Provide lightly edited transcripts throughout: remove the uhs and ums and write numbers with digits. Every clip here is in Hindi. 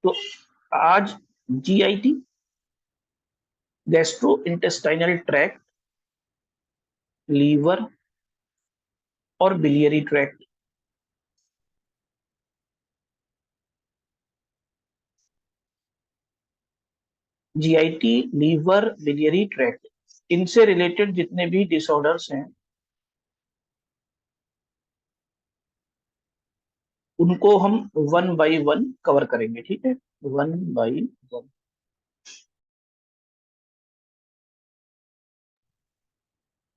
तो आज GIT, gastro intestinal tract, liver और biliary tract, GIT, liver, biliary tract, इनसे रिलेटेड जितने भी डिसऑर्डर्स हैं उनको हम वन बाय वन कवर करेंगे। ठीक है, वन बाय वन।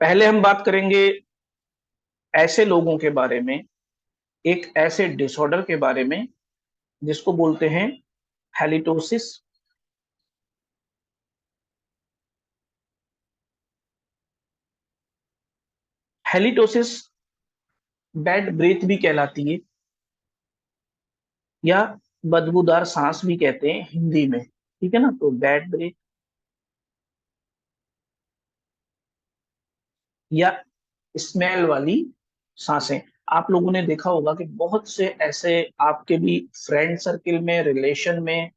पहले हम बात करेंगे ऐसे लोगों के बारे में, एक ऐसे डिसऑर्डर के बारे में जिसको बोलते हैं हैलिटोसिस। हैलिटोसिस बैड ब्रेथ भी कहलाती है, या बदबूदार सांस भी कहते हैं हिंदी में। ठीक है ना, तो बैड ब्रेथ या स्मेल वाली सांसें। आप लोगों ने देखा होगा कि बहुत से ऐसे आपके भी फ्रेंड सर्किल में, रिलेशन में,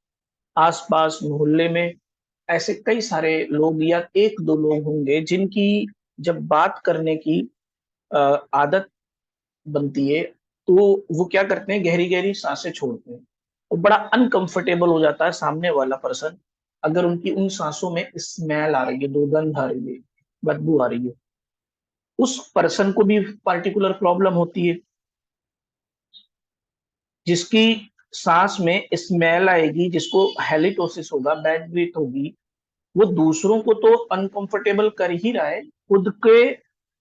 आसपास मोहल्ले में ऐसे कई सारे लोग या एक दो लोग होंगे जिनकी जब बात करने की आदत बनती है तो वो क्या करते हैं, गहरी गहरी सांसें छोड़ते हैं। और बड़ा अनकंफर्टेबल हो जाता है सामने वाला पर्सन अगर उनकी उन सांसों में स्मेल आ रही है, दुर्गंध आ रही है, बदबू आ रही है। उस पर्सन को भी पार्टिकुलर प्रॉब्लम होती है। जिसकी सांस में स्मेल आएगी, जिसको हेलिटोसिस होगा, बैड ब्रीथ होगी, वो दूसरों को तो अनकंफर्टेबल कर ही रहा है, खुद के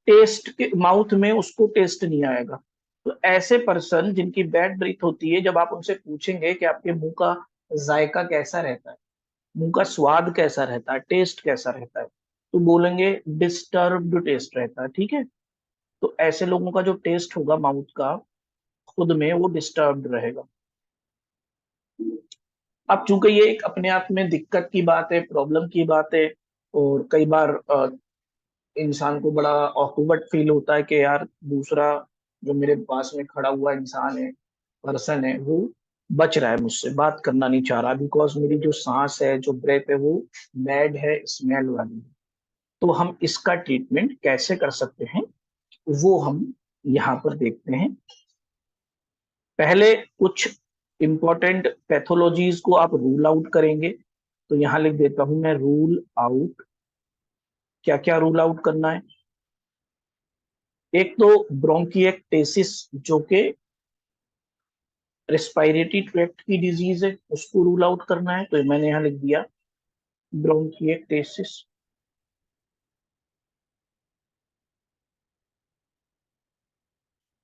टेस्ट के माउथ में उसको टेस्ट नहीं आएगा। तो ऐसे पर्सन जिनकी बैड ब्रीथ होती है, जब आप उनसे पूछेंगे कि आपके मुंह का जायका कैसा रहता है, मुंह का स्वाद कैसा रहता है, टेस्ट कैसा रहता है, तो बोलेंगे डिस्टर्ब्ड टेस्ट रहता है। ठीक है, तो ऐसे लोगों का जो टेस्ट होगा माउथ का खुद में, वो डिस्टर्ब्ड रहेगा। अब चूंकि ये एक अपने आप में दिक्कत की बात है, प्रॉब्लम की बात है, और कई बार इंसान को बड़ा ऑकवर्ड फील होता है कि यार दूसरा जो मेरे पास में खड़ा हुआ इंसान है, पर्सन है, वो बच रहा है मुझसे, बात करना नहीं चाह रहा, बिकॉज मेरी जो सांस है, जो ब्रेथ है, वो बैड है, स्मेल वाली है। तो हम इसका ट्रीटमेंट कैसे कर सकते हैं वो हम यहाँ पर देखते हैं। पहले कुछ इंपॉर्टेंट पैथोलॉजीज को आप रूल आउट करेंगे। तो यहाँ लिख देता हूं मैं, रूल आउट। क्या क्या रूल आउट करना है? एक तो ब्रोंकिएक्टेसिस, जो कि रेस्पिरेटरी ट्रैक्ट की डिजीज है, उसको रूल आउट करना है। तो मैंने यहाँ लिख दिया ब्रोंकिएक्टेसिस।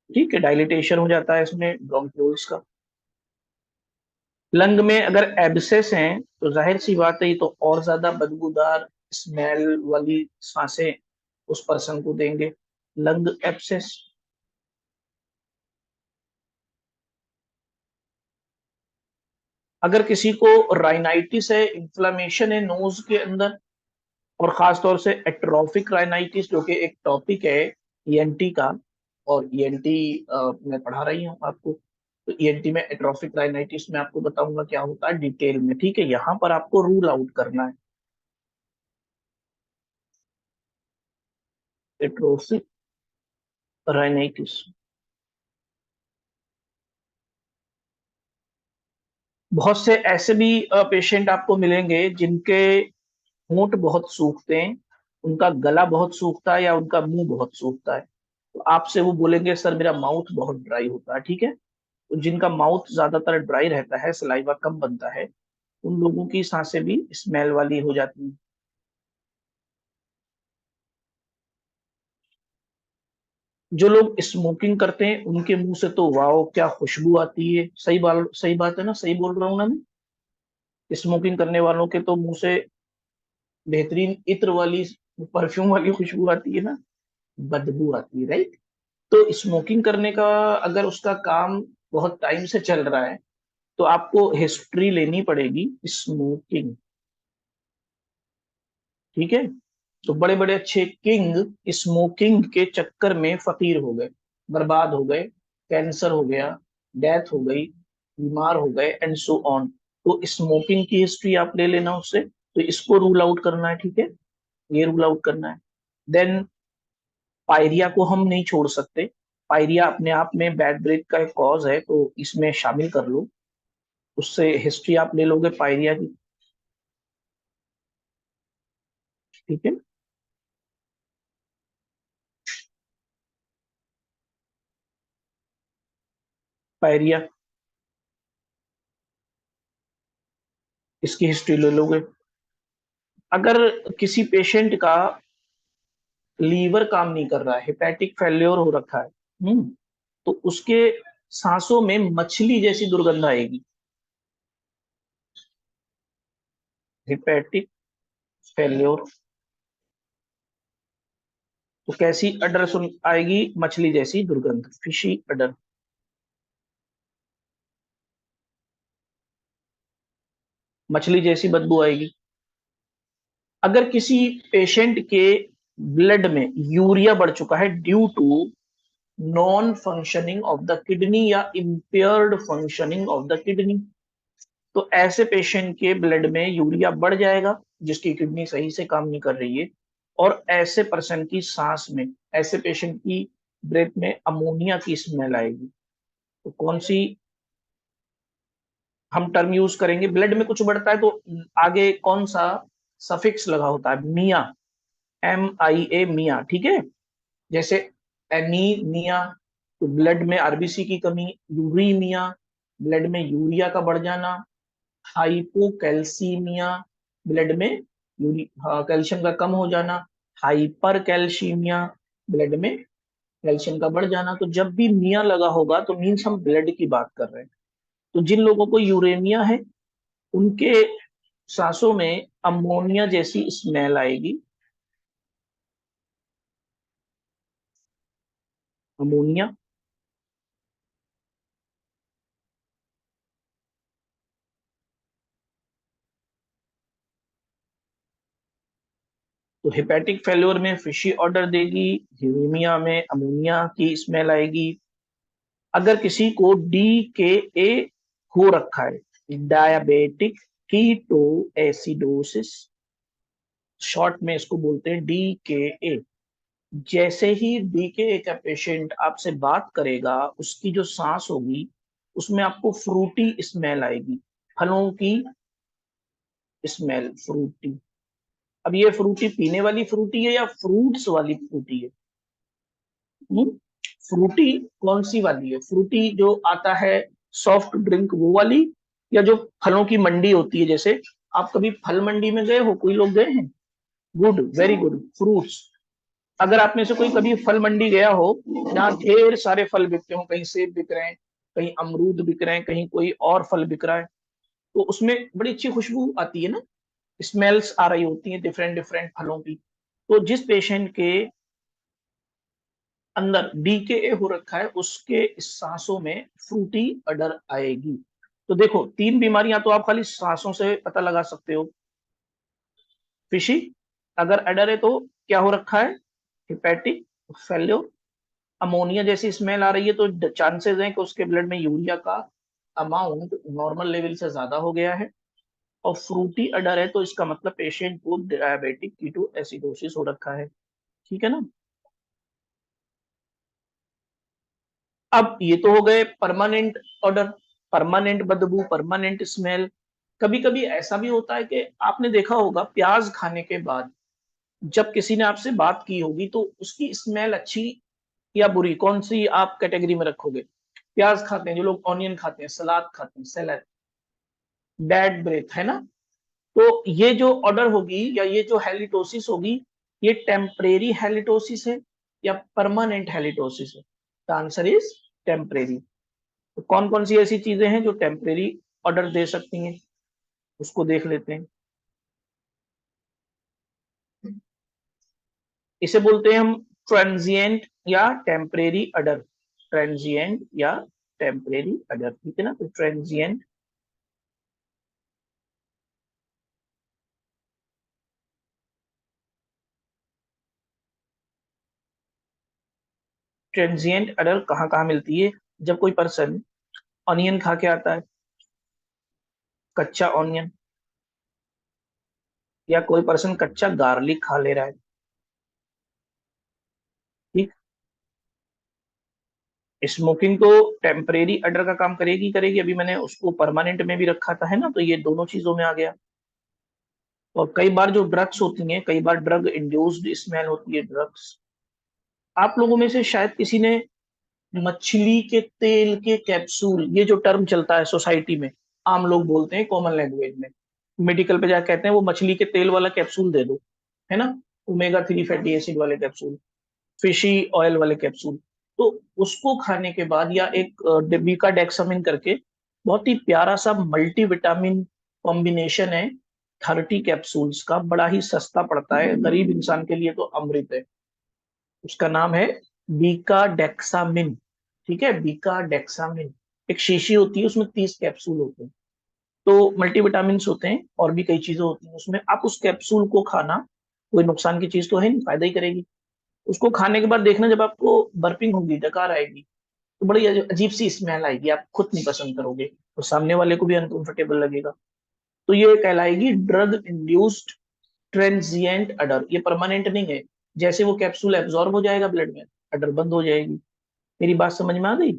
ठीक है, डायलिटेशन हो जाता है इसमें ब्रोंक्यूल्स का। लंग में अगर एब्सेस हैं तो जाहिर सी बात है, ये तो और ज्यादा बदबूदार स्मेल वाली सांसें उस पर्सन को देंगे। Lung abscess. अगर किसी को राइनाइटिस है, इंफ्लेमेशन है नोज के अंदर, और खासतौर से एट्रोफिक राइनाइटिस, जो कि एक टॉपिक है ईएनटी का, और ईएनटी मैं पढ़ा रही हूँ आपको, तो ईएनटी में एट्रोफिक राइनाइटिस में आपको बताऊंगा क्या होता है डिटेल में। ठीक है, यहाँ पर आपको रूल आउट करना है एट्रोफिक राइनाइटिस। बहुत से ऐसे भी पेशेंट आपको मिलेंगे जिनके होंठ बहुत सूखते हैं, उनका गला बहुत सूखता है, या उनका मुंह बहुत सूखता है। तो आपसे वो बोलेंगे सर मेरा माउथ बहुत ड्राई होता है। ठीक है, तो जिनका माउथ ज्यादातर ड्राई रहता है, सलाइवा कम बनता है, उन लोगों की सांसें भी स्मेल वाली हो जाती हैं। जो लोग स्मोकिंग करते हैं उनके मुंह से तो वाओ क्या खुशबू आती है। सही बात है ना, सही बोल रहा हूँ ना मैं? स्मोकिंग करने वालों के तो मुंह से बेहतरीन इत्र वाली, परफ्यूम वाली खुशबू आती है ना, बदबू आती है, राइट? तो स्मोकिंग करने का अगर उसका काम बहुत टाइम से चल रहा है तो आपको हिस्ट्री लेनी पड़ेगी स्मोकिंग। ठीक है, तो बड़े बड़े अच्छे किंग स्मोकिंग के चक्कर में फकीर हो गए, बर्बाद हो गए, कैंसर हो गया, डेथ हो गई, बीमार हो गए, एंड सो ऑन। तो स्मोकिंग की हिस्ट्री आप ले लेना उससे, तो इसको रूल आउट करना है, ठीक है, ये रूल आउट करना है। देन पायरिया को हम नहीं छोड़ सकते, पायरिया अपने आप में बैड ब्रेथ का एक कॉज है, तो इसमें शामिल कर लो, उससे हिस्ट्री आप ले लोगे पायरिया की, ठीक है। पायरिया, इसकी हिस्ट्री ले लोगे। अगर किसी पेशेंट का लीवर काम नहीं कर रहा है, हेपेटिक फेल्योर हो रखा है, तो उसके सांसों में मछली जैसी दुर्गंध आएगी। हेपेटिक फेल्योर, तो कैसी अडर सुन आएगी, मछली जैसी दुर्गंध, फिशी अडर, मछली जैसी बदबू आएगी। अगर किसी पेशेंट के ब्लड में यूरिया बढ़ चुका है due to non functioning of the kidney या impaired functioning of the kidney, तो ऐसे पेशेंट के ब्लड में यूरिया बढ़ जाएगा, जिसकी किडनी सही से काम नहीं कर रही है, और ऐसे पर्सन की सांस में, ऐसे पेशेंट की ब्रेथ में अमोनिया की स्मेल आएगी। तो कौन सी हम टर्म यूज करेंगे, ब्लड में कुछ बढ़ता है तो आगे कौन सा सफिक्स लगा होता है, मिया, MIA, मिया, ठीक है। जैसे एनीमिया, तो ब्लड में आरबीसी की कमी, यूरीमिया, ब्लड में यूरिया का बढ़ जाना, हाइपोकैल्सीमिया, ब्लड में कैल्शियम का कम हो जाना, हाइपर कैल्शीमिया, ब्लड में कैल्शियम का बढ़ जाना। तो जब भी मिया लगा होगा तो मीन्स हम ब्लड की बात कर रहे हैं। तो जिन लोगों को यूरेमिया है उनके सांसों में अमोनिया जैसी स्मेल आएगी, अमोनिया। तो हेपेटिक फेल्योर में फिशी ऑर्डर देगी, यूरेमिया में अमोनिया की स्मेल आएगी। अगर किसी को DKA हो रखा है, डायबिटिक कीटो एसिडोसिस, शॉर्ट में इसको बोलते हैं DKA, जैसे ही DKA का पेशेंट आपसे बात करेगा, उसकी जो सांस होगी उसमें आपको फ्रूटी स्मेल आएगी, फलों की स्मेल, फ्रूटी। अब ये फ्रूटी पीने वाली फ्रूटी है या फ्रूट्स वाली फ्रूटी है? हम्म फ्रूटी कौन सी वाली है, फ्रूटी जो आता है सॉफ्ट ड्रिंक वो वाली, या जो फलों की मंडी होती है, जैसे आप कभी फल मंडी में गए हो, कोई लोग गए हैं? Good, very good, fruits. अगर आप में से कोई कभी फल मंडी गया हो, जहाँ ढेर सारे फल बिकते हो, कहीं सेब बिक रहे हैं, कहीं अमरूद बिक रहे हैं, कहीं कोई और फल बिक रहा है, तो उसमें बड़ी अच्छी खुशबू आती है ना, स्मेल्स आ रही होती हैं डिफरेंट डिफरेंट फलों की। तो जिस पेशेंट के अंदर DKA हो रखा है, उसके सांसों में फ्रूटी अडर आएगी। तो देखो, तीन बीमारियां तो आप खाली सांसों से पता लगा सकते हो। फिशी, अगर अडर है तो क्या हो रखा है, हिपैटिक फेल्योर, अमोनिया जैसी स्मेल आ रही है, तो चांसेस हैं कि उसके ब्लड में यूरिया का अमाउंट नॉर्मल लेवल से ज्यादा हो गया है। और फ्रूटी अडर है तो इसका मतलब पेशेंट को डायबिटिक कीटो एसिडोसिस हो रखा है, ठीक है ना। अब ये तो हो गए परमानेंट ऑर्डर, परमानेंट बदबू, परमानेंट स्मेल। कभी कभी ऐसा भी होता है कि आपने देखा होगा प्याज खाने के बाद जब किसी ने आपसे बात की होगी तो उसकी स्मेल अच्छी या बुरी, कौन सी आप कैटेगरी में रखोगे? प्याज खाते हैं जो लोग, ऑनियन खाते हैं, सलाद खाते हैं, सैलड, बैड ब्रेथ है ना। तो ये जो ऑर्डर होगी या ये जो हेलिटोसिस होगी, ये टेम्परेरी हेलिटोसिस है या परमानेंट हेलिटोसिस है? The answer is temporary. तो कौन कौन सी ऐसी चीजें हैं जो टेम्परेरी ऑर्डर दे सकती हैं, उसको देख लेते हैं। इसे बोलते हैं हम ट्रांजिएंट या टेम्परेरी अडर, ट्रांजिएंट या टेम्परेरी अडर, ठीक है ना। तो ट्रांजिएंट, ट्रांजिएंट अडर कहाँ कहाँ मिलती है? जब कोई पर्सन ऑनियन खा के आता है, कच्चा ऑनियन, या कोई पर्सन कच्चा गार्लिक खा ले रहा है। ठीक। स्मोकिंग तो टेम्परेरी अडर का काम करेगी करेगी, अभी मैंने उसको परमानेंट में भी रखा था, है ना, तो ये दोनों चीजों में आ गया। और कई बार जो ड्रग्स होती हैं, कई बार ड्रग इंड्यूस्ड स्मेल होती है ड्रग्स। आप लोगों में से शायद किसी ने मछली के तेल के कैप्सूल, ये जो टर्म चलता है सोसाइटी में, आम लोग बोलते हैं कॉमन लैंग्वेज में, मेडिकल पे जाकर कहते हैं वो मछली के तेल वाला कैप्सूल दे दो, है ना, ओमेगा 3 फैटी एसिड वाले कैप्सूल, फिशी ऑयल वाले कैप्सूल। तो उसको खाने के बाद, या एक डिबिका डेक्सामिन करके बहुत ही प्यारा सा मल्टीविटामिन कॉम्बिनेशन है, 30 कैप्सूल्स का, बड़ा ही सस्ता पड़ता है, गरीब इंसान के लिए तो अमृत है। उसका नाम है बीका डेक्सामिन। ठीक है, बीका डेक्सामिन। एक शीशी होती है, उसमें 30 कैप्सूल होते हैं। तो मल्टीविटामिन होते हैं और भी कई चीजें होती हैं उसमें। आप उस कैप्सूल को खाना, कोई नुकसान की चीज तो है नहीं, फायदा ही करेगी। उसको खाने के बाद देखना, जब आपको बर्पिंग होगी, डकार आएगी, तो बड़ी अजीब सी स्मेल आएगी, आप खुद नहीं पसंद करोगे और सामने वाले को भी अनकंफर्टेबल लगेगा। तो ये कहलाएगी ड्रग इंड्यूस्ड ट्रांजिएंट अडर, ये परमानेंट नहीं है। जैसे वो कैप्सूल एब्जॉर्ब हो जाएगा ब्लड में, अडर बंद हो जाएगी। मेरी बात समझ में आ गई?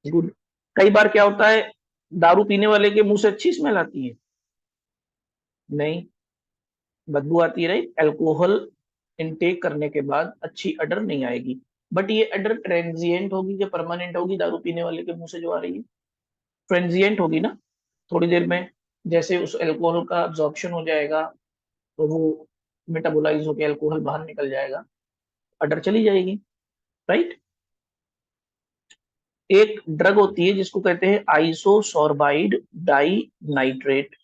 गुड। कई बार क्या होता है, दारू पीने वाले के मुंह से अच्छी स्मेल आती है? नहीं, बदबू आती है, राइट। अल्कोहल इनटेक करने के बाद अच्छी अडर नहीं आएगी। बट ये अडर ट्रांजिएंट होगी या परमानेंट होगी? दारू पीने वाले के मुंह से जो आ रही है, ट्रांजिएंट होगी ना, थोड़ी देर में जैसे उस अल्कोहल का अब्जॉर्प्शन हो जाएगा, तो वो मेटाबोलाइज होकर अल्कोहल बाहर निकल जाएगा, अडर चली जाएगी, राइट। एक ड्रग होती है जिसको कहते हैं आइसोसोर्बाइड डाई नाइट्रेट।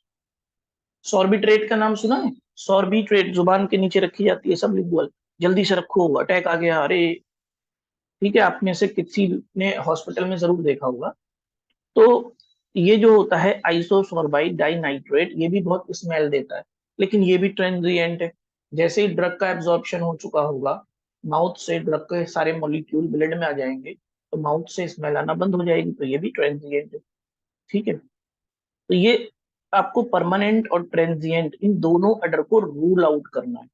सॉर्बिट्रेट का नाम सुना है? सॉर्बिट्रेट जुबान के नीचे रखी जाती है, सब लिंगुअल, जल्दी से रखो, अटैक आ गया, अरे। ठीक है, आप में से किसी ने हॉस्पिटल में जरूर देखा होगा। तो ये जो होता है आइसोसोर्बाइड डाई नाइट्रेट, ये भी बहुत स्मेल देता है, लेकिन ये भी ट्रांजिएंट है। जैसे ही ड्रग का एब्जॉर्प्शन हो चुका होगा, माउथ से ड्रग के सारे मॉलिक्यूल ब्लड में आ जाएंगे, तो माउथ से स्मेल आना बंद हो जाएगी, तो ये भी ट्रांजिएंट है। ठीक है, तो ये आपको परमानेंट और ट्रांजिएंट इन दोनों अडर को रूल आउट करना है।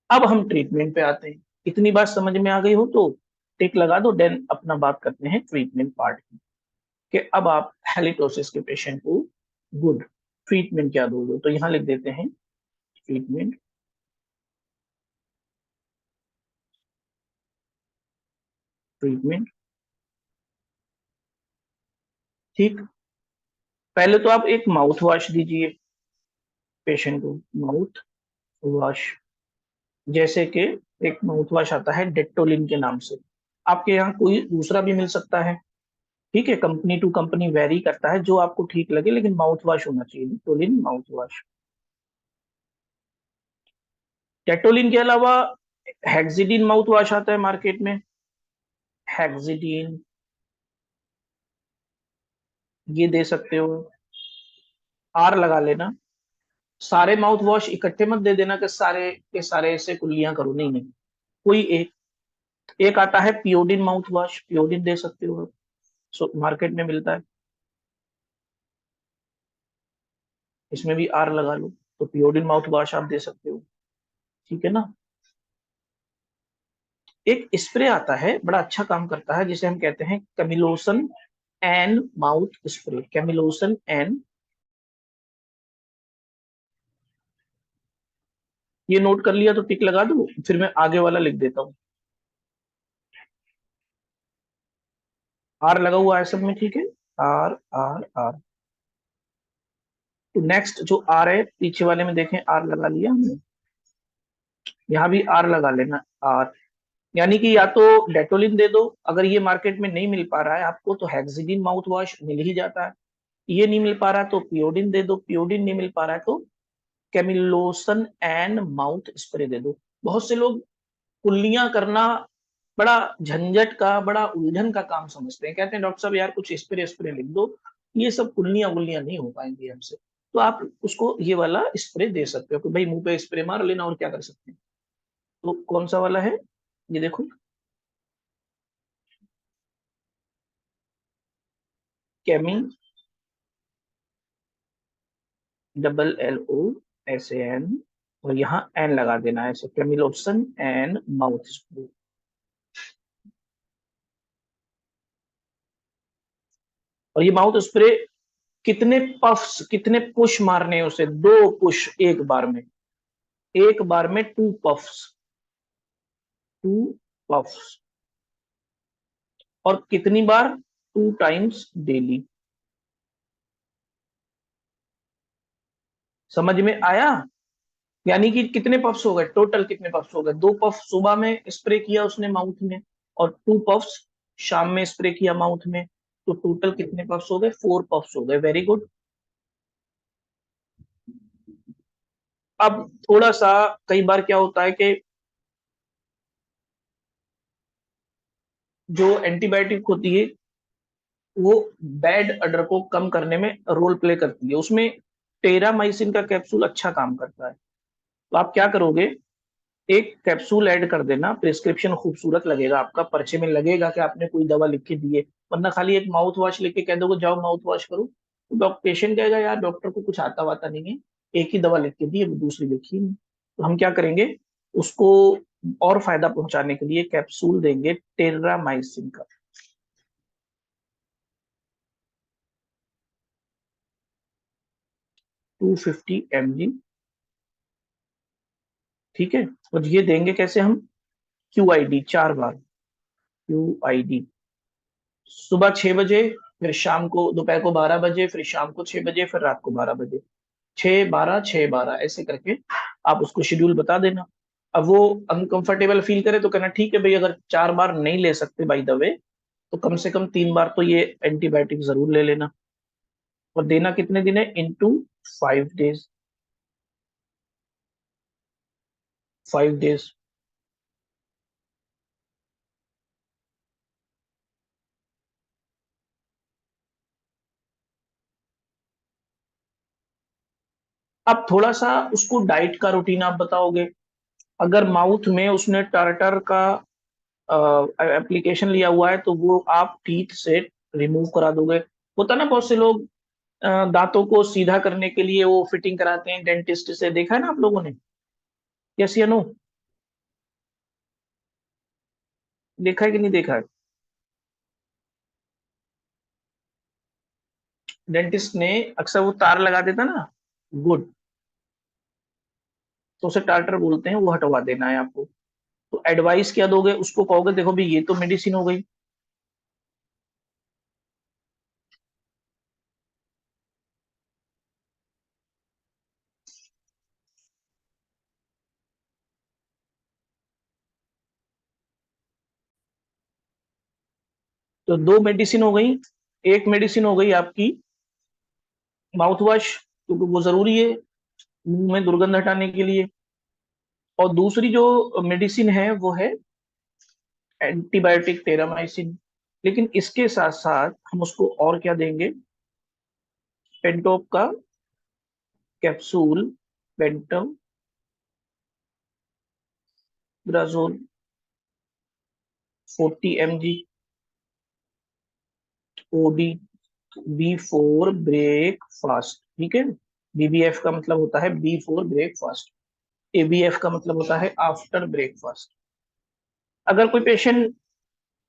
अब हम ट्रीटमेंट पे आते हैं। इतनी बात समझ में आ गई हो तो टिक लगा दो, देन अपना बात करते हैं ट्रीटमेंट पार्ट की, कि अब आप हेलिटोसिस के पेशेंट को गुड ट्रीटमेंट क्या दोगे। तो यहाँ लिख देते हैं ट्रीटमेंट। ट्रीटमेंट, ठीक। पहले तो आप एक माउथ वॉश दीजिए पेशेंट को, माउथ वॉश। जैसे कि एक माउथ वॉश आता है डेटोलिन के नाम से, आपके यहाँ कोई दूसरा भी मिल सकता है। ठीक है, कंपनी टू कंपनी वेरी करता है, जो आपको ठीक लगे, लेकिन माउथ वॉश होना चाहिए, डेटोलिन माउथ वॉश। डेटोलिन के अलावा हेक्सिडीन माउथ वॉश आता है मार्केट में, हेक्सिडीन, ये दे सकते हो। आर लगा लेना। सारे माउथ वॉश इकट्ठे मत दे देना कि सारे के सारे ऐसे कुल्लियां करो, नहीं नहीं, कोई एक। एक आता है पियोडिन माउथ वॉश, पियोडिन दे सकते हो आप, मार्केट में मिलता है, इसमें भी आर लगा लो, तो पियोडिन माउथ वॉश आप दे सकते हो। ठीक है ना। एक स्प्रे आता है, बड़ा अच्छा काम करता है, जिसे हम कहते हैं कैमिलोसन एन माउथ स्प्रे, कैमिलोसन एन। ये नोट कर लिया तो टिक लगा दो, फिर मैं आगे वाला लिख देता हूँ। आर लगा हुआ है सब में, ठीक है। R R R. तो नेक्स्ट जो आर है, पीछे वाले में देखें, आर लगा लिया हमने, यहाँ भी आर लगा लेना, आर। यानी कि या तो डेटोलिन दे दो, अगर ये मार्केट में नहीं मिल पा रहा है आपको, तो हेक्सिडीन माउथ वॉश मिल ही जाता है। ये नहीं मिल पा रहा तो पियोडिन दे दो, पियोडिन नहीं मिल पा रहा है तो कैमिलोसन एंड माउथ स्प्रे दे दो। बहुत से लोग कुल्लियां करना बड़ा झंझट का, बड़ा उलझन का काम समझते हैं, कहते हैं डॉक्टर साहब यार कुछ स्प्रे स्प्रे लिख दो, ये सब कुल्लियां वुल्लियां नहीं हो पाएंगी हमसे। तो आप उसको ये वाला स्प्रे दे सकते हो कि भाई मुंह पे स्प्रे मार लेना, और क्या कर सकते हैं। तो कौन सा वाला है, ये देखो। केमी, LLOSAN, और यहाँ एन लगा देना है, ऐसे केमिलोप्सन एंड माउथ स्प्रे। और ये माउथ स्प्रे कितने पफ्स, कितने पुश मारने हैं उसे? 2 पुश एक बार में, एक बार में 2 पफ्स, 2 पफ्स। और कितनी बार? 2 टाइम्स डेली। समझ में आया? यानी कि कितने पफ्स हो गए टोटल, कितने पफ्स हो गए? 2 पफ सुबह में स्प्रे किया उसने माउथ में, और 2 पफ्स शाम में स्प्रे किया माउथ में, तो टोटल कितने पफ्स हो गए? 4 पफ्स हो गए। Very good. अब थोड़ा सा, कई बार क्या होता है कि जो एंटीबायोटिक होती है वो बैड अडर को कम करने में रोल प्ले करती है, उसमें टेरामाइसिन का कैप्सूल अच्छा काम करता है। तो आप क्या करोगे, एक कैप्सूल ऐड कर देना, प्रिस्क्रिप्शन खूबसूरत लगेगा, आपका पर्चे में लगेगा कि आपने कोई दवा लिख के दी है। वरना खाली एक माउथ वॉश लिख के कह दोगे जाओ माउथ वॉश करो, तो पेशेंट कहेगा यार डॉक्टर को कुछ आता वाता नहीं है, एक ही दवा लिख के दी है, दूसरी लिखी नहीं। तो हम क्या करेंगे, उसको और फायदा पहुंचाने के लिए कैप्सूल देंगे टेरामाइसिन का। 250 mg, ठीक है। और ये देंगे कैसे हम? QID 4 बार, QID। सुबह 6 बजे, फिर शाम को, दोपहर को 12 बजे, फिर शाम को 6 बजे, फिर रात को 12 बजे। 6 12 6 12 ऐसे करके आप उसको शेड्यूल बता देना। अब वो अनकंफर्टेबल फील करे तो कहना ठीक है भाई, अगर 4 बार नहीं ले सकते बाई द वे, तो कम से कम 3 बार तो ये एंटीबायोटिक जरूर ले लेना। और देना कितने दिन है? Into 5 days, 5 days. अब थोड़ा सा उसको डाइट का रूटीन आप बताओगे। अगर माउथ में उसने टार्टर का एप्लीकेशन लिया हुआ है तो वो आप टीथ से रिमूव करा दोगे। होता ना, बहुत से लोग दांतों को सीधा करने के लिए वो फिटिंग कराते हैं डेंटिस्ट से, देखा है ना आप लोगों ने? यस या नो? देखा है कि नहीं देखा है? डेंटिस्ट ने अक्सर वो तार लगा देता ना, गुड, तो उसे टार्टर बोलते हैं, वो हटवा देना है आपको। तो एडवाइस क्या दोगे उसको? कहोगे देखो भाई ये तो मेडिसिन हो गई, तो 2 मेडिसिन हो गई। एक मेडिसिन हो गई आपकी माउथ वॉश, क्योंकि वो जरूरी है मुंह में दुर्गंध हटाने के लिए। और दूसरी जो मेडिसिन है वो है एंटीबायोटिक टेरामाइसिन। लेकिन इसके साथ साथ हम उसको और क्या देंगे? पेंटोप का capsule, pantoprazole 40 mg, OD, B4 breakfast, ठीक है। BBF का मतलब होता है B4 ब्रेकफास्ट, ABF का मतलब होता है आफ्टर ब्रेकफास्ट। अगर कोई पेशेंट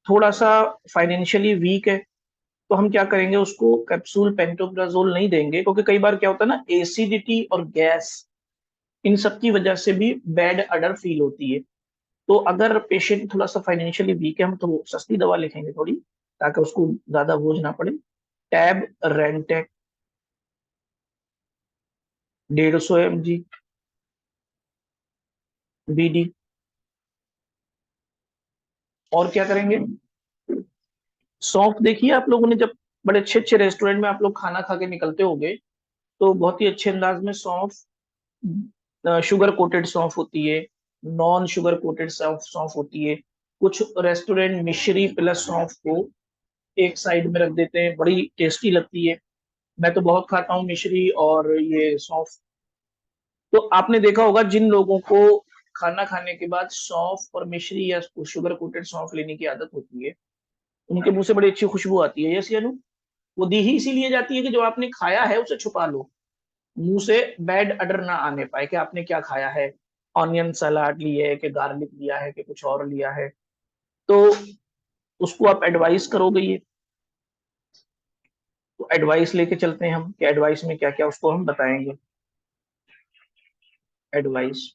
थोड़ा सा फाइनेंशियली वीक है, तो हम क्या करेंगे, उसको कैप्सूल पेंटोप्राजोल नहीं देंगे, क्योंकि कई बार क्या होता है ना, एसिडिटी और गैस, इन सब की वजह से भी बैड अडर फील होती है। तो अगर पेशेंट थोड़ा सा फाइनेंशियली वीक है, हम तो सस्ती दवा लिखेंगे थोड़ी, ताकि उसको ज्यादा बोझ ना पड़े। Tab Rantac 150 mg, BD। और क्या करेंगे? सौंफ देखिए, आप लोगों ने जब बड़े अच्छे अच्छे रेस्टोरेंट में आप लोग खाना खा के निकलते होंगे, तो बहुत ही अच्छे अंदाज में सौंफ, शुगर कोटेड सौंफ होती है, नॉन शुगर कोटेड सौंफ सौंफ होती है। कुछ रेस्टोरेंट मिश्री प्लस सौंफ को एक साइड में रख देते हैं, बड़ी टेस्टी लगती है। मैं तो बहुत खाता हूँ मिश्री और ये सौंफ। तो आपने देखा होगा जिन लोगों को खाना खाने के बाद सौंफ और मिश्री या शुगर कोटेड सौंफ लेने की आदत होती है, उनके मुंह से बड़ी अच्छी खुशबू आती है। यस या नो? वो दी ही इसीलिए जाती है कि जो आपने खाया है उसे छुपा लो, मुंह से बैड अडर ना आने पाए कि आपने क्या खाया है, ऑनियन सलाद लिए है कि गार्लिक लिया है कि कुछ और लिया है। तो उसको आप एडवाइस करोगे ये, तो एडवाइस लेके चलते हैं हम कि एडवाइस में क्या क्या उसको हम बताएंगे। एडवाइस,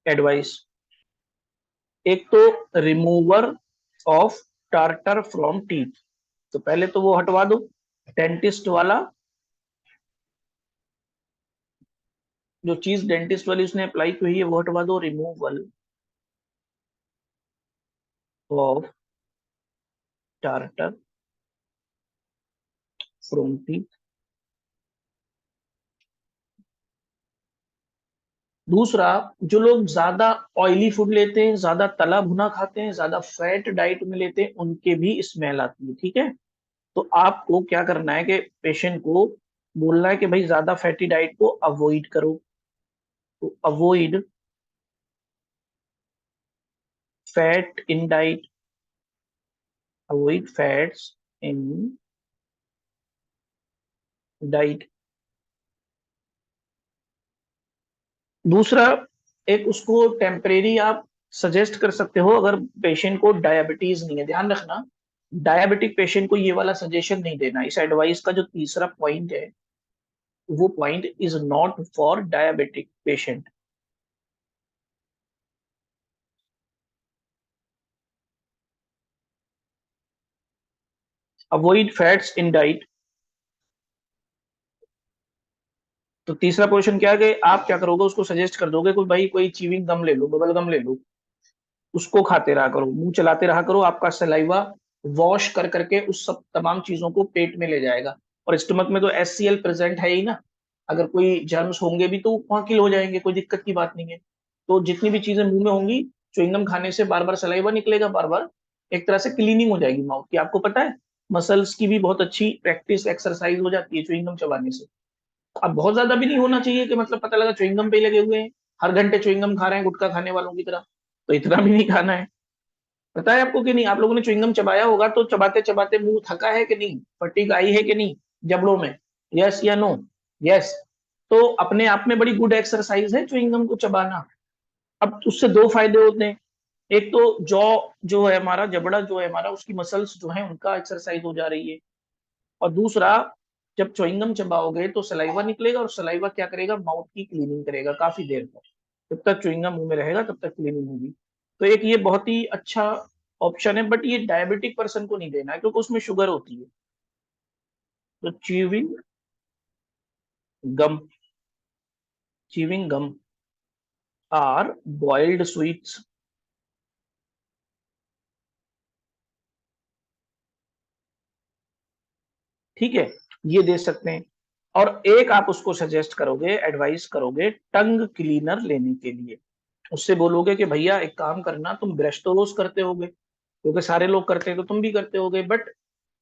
एडवाइस एक तो remover of tartar from teeth, तो पहले तो वो हटवा दो, डेंटिस्ट वाला जो चीज डेंटिस्ट वाली उसने अप्लाई की हुई है वो हटवा दो, removal of tartar from teeth. दूसरा, जो लोग ज्यादा ऑयली फूड लेते हैं, ज्यादा तला भुना खाते हैं, ज्यादा फैट डाइट में लेते हैं, उनके भी स्मेल आती है, ठीक है। तो आपको क्या करना है कि पेशेंट को बोलना है कि भाई ज्यादा फैटी डाइट को अवॉइड करो, तो avoid fat in diet, avoid fats in diet. दूसरा, एक उसको टेम्परेरी आप सजेस्ट कर सकते हो अगर पेशेंट को डायबिटीज नहीं है, ध्यान रखना डायबिटिक पेशेंट को ये वाला सजेशन नहीं देना। इस एडवाइस का जो तीसरा पॉइंट है वो point is not for diabetic patient. Avoid fats in diet. तो तीसरा क्वेश्चन क्या है कि आप क्या करोगे, उसको सजेस्ट कर दोगे कोई भाई कोई चीविंग गम ले लो, बबल गम ले लो, उसको खाते रहा करो, मुंह चलाते रहा करो, आपका सलाइवा वॉश कर करके उस सब तमाम चीजों को पेट में ले जाएगा। और स्टमक में तो एचसीएल प्रेजेंट है ही ना, अगर कोई जर्म्स होंगे भी तो वहां किल हो जाएंगे, कोई दिक्कत की बात नहीं है। तो जितनी भी चीजें मुंह में होंगी, च्युइंगम खाने से बार बार सलाइवा निकलेगा, बार बार एक तरह से क्लीनिंग हो जाएगी माउथ की, आपको पता है। मसल्स की भी बहुत अच्छी प्रैक्टिस एक्सरसाइज हो जाती है च्युइंगम चबाने से। अब बहुत ज्यादा भी नहीं होना चाहिए कि मतलब पता लगा च्युइंगम पे ही लगे हुए हैं, हर घंटे च्युइंगम खा रहे हैं गुटखा खाने वालों की तरह, तो इतना भी नहीं खाना है। पता है आपको कि नहीं, आप लोगों ने च्युइंगम चबाया होगा तो चबाते चबाते मुंह थका है कि नहीं, फटीग आई है कि नहीं जबड़ों में, यस या नो? यस। तो अपने आप में बड़ी गुड एक्सरसाइज है च्युइंगम को चबाना। अब उससे दो फायदे होते हैं, एक तो जॉ जो है हमारा, जबड़ा जो है हमारा, उसकी मसल्स जो है उनका एक्सरसाइज हो जा रही है। और दूसरा, जब च्युइंगम चबाओगे तो सलाइवा निकलेगा, और सलाइवा क्या करेगा, माउथ की क्लीनिंग करेगा काफी देर तक। जब तक च्युइंगम मुंह में रहेगा तब तक क्लीनिंग होगी। तो एक ये बहुत ही अच्छा ऑप्शन है, बट ये डायबिटिक पर्सन को नहीं देना है क्योंकि उसमें शुगर होती है। तो gum chewing gum or boiled sweets, ठीक है, ये दे सकते हैं। और एक आप उसको सजेस्ट करोगे, एडवाइस करोगे टंग क्लीनर लेने के लिए। उससे बोलोगे कि भैया एक काम करना, तुम ब्रश तो रोज करते होगे क्योंकि सारे लोग करते हैं तो तुम भी करते होगे, बट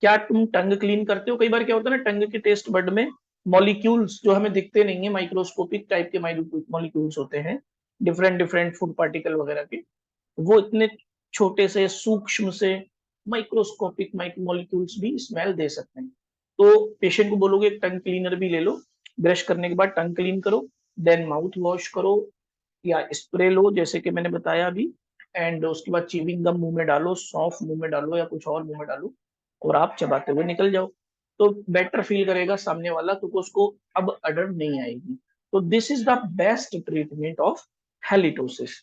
क्या तुम टंग क्लीन करते हो? कई बार क्या होता है ना, टंग के टेस्ट बड में मॉलिक्यूल्स जो हमें दिखते नहीं है, माइक्रोस्कोपिक टाइप के मॉलिक्यूल्स होते हैं, डिफरेंट डिफरेंट फूड पार्टिकल वगैरह के, वो इतने छोटे से सूक्ष्म से माइक्रोस्कोपिक मॉलिक्यूल्स भी स्मेल दे सकते हैं। तो पेशेंट को बोलोगे टंग क्लीनर भी ले लो, ब्रश करने के बाद टंग क्लीन करो, देन माउथ वॉश करो, या स्प्रे लो जैसे कि मैंने बताया अभी, एंड उसके बाद च्युइंग गम मुंह में डालो, सौंफ मुंह में डालो या कुछ और मुंह में डालो, और आप चबाते हुए निकल जाओ। तो बेटर फील करेगा सामने वाला क्योंकि उसको अब अडर नहीं आएगी। तो this is the best treatment of halitosis.